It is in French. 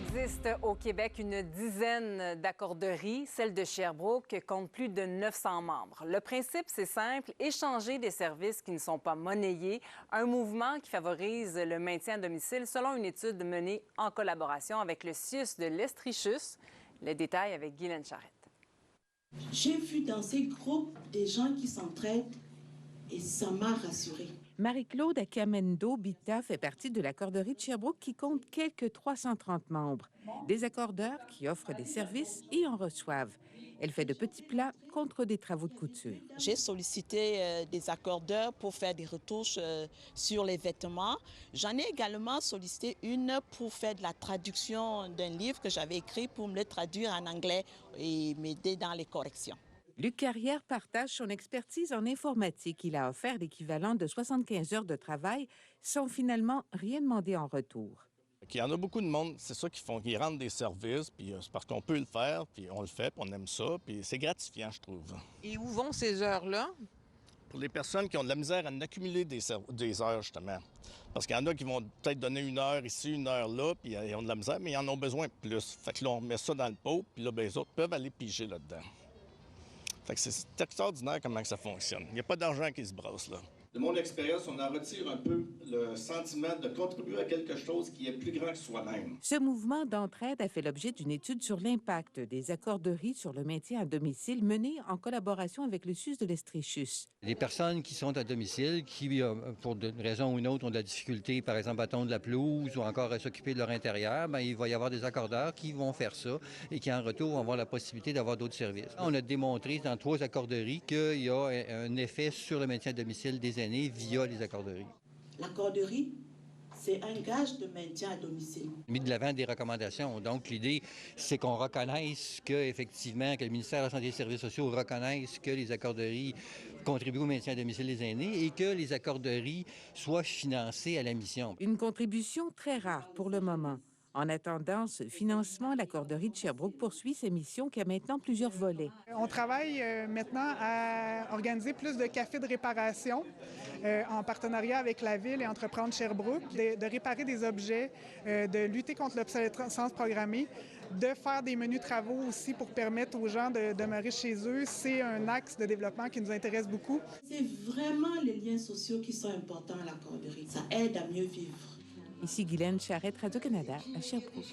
existe au Québec une dizaine d'accorderies. Celle de Sherbrooke compte plus de 900 membres. Le principe, c'est simple, échanger des services qui ne sont pas monnayés, un mouvement qui favorise le maintien à domicile selon une étude menée en collaboration avec le CIUS de l'Estrichus. Les détails avec Guylaine Charette. J'ai vu dans ces groupes des gens qui s'entraident et ça m'a rassurée. Marie-Claude Akamendo-Bita fait partie de l'accorderie de Sherbrooke qui compte quelques 330 membres. Des accordeurs qui offrent des services et en reçoivent. Elle fait de petits plats contre des travaux de couture. J'ai sollicité des accordeurs pour faire des retouches sur les vêtements. J'en ai également sollicité une pour faire de la traduction d'un livre que j'avais écrit pour me le traduire en anglais et m'aider dans les corrections. Luc Carrière partage son expertise en informatique. Il a offert l'équivalent de 75 heures de travail sans finalement rien demander en retour. Il y en a beaucoup de monde, c'est ça qu'ils rendent des services, puis c'est parce qu'on peut le faire, puis on le fait, puis on aime ça, puis c'est gratifiant, je trouve. Et où vont ces heures-là? Pour les personnes qui ont de la misère à en accumuler des heures, justement. Parce qu'il y en a qui vont peut-être donner une heure ici, une heure là, puis ils ont de la misère, mais ils en ont besoin de plus. Fait que là, on met ça dans le pot, puis là, les autres peuvent aller piger là-dedans. Fait que c'est extraordinaire comment ça fonctionne. Il n'y a pas d'argent qui se brasse, là. De mon expérience, on en retire un peu le sentiment de contribuer à quelque chose qui est plus grand que soi-même. Ce mouvement d'entraide a fait l'objet d'une étude sur l'impact des accorderies sur le maintien à domicile menée en collaboration avec le CIUS de l'Estrichus. Les personnes qui sont à domicile, qui, pour une raison ou une autre, ont de la difficulté, par exemple, à tondre la pelouse ou encore à s'occuper de leur intérieur, bien, il va y avoir des accordeurs qui vont faire ça et qui, en retour, vont avoir la possibilité d'avoir d'autres services. On a démontré dans 3 accorderies qu'il y a un effet sur le maintien à domicile des aînés via les accorderies. L'accorderie, c'est un gage de maintien à domicile. Mis de l'avant des recommandations. Donc, l'idée, c'est qu'on reconnaisse qu'effectivement, que le ministère de la Santé et des Services sociaux reconnaisse que les accorderies contribuent au maintien à domicile des aînés et que les accorderies soient financées à la mission. Une contribution très rare pour le moment. En attendant ce financement, l'accorderie de Sherbrooke poursuit sa mission qui a maintenant plusieurs volets. On travaille maintenant à organiser plus de cafés de réparation en partenariat avec la Ville et Entreprendre Sherbrooke, de réparer des objets, de lutter contre l'obsolescence programmée, de faire des menus travaux aussi pour permettre aux gens de demeurer chez eux. C'est un axe de développement qui nous intéresse beaucoup. C'est vraiment les liens sociaux qui sont importants à l'accorderie. Ça aide à mieux vivre. Ici Guylaine Charette, Radio-Canada, à Sherbrooke.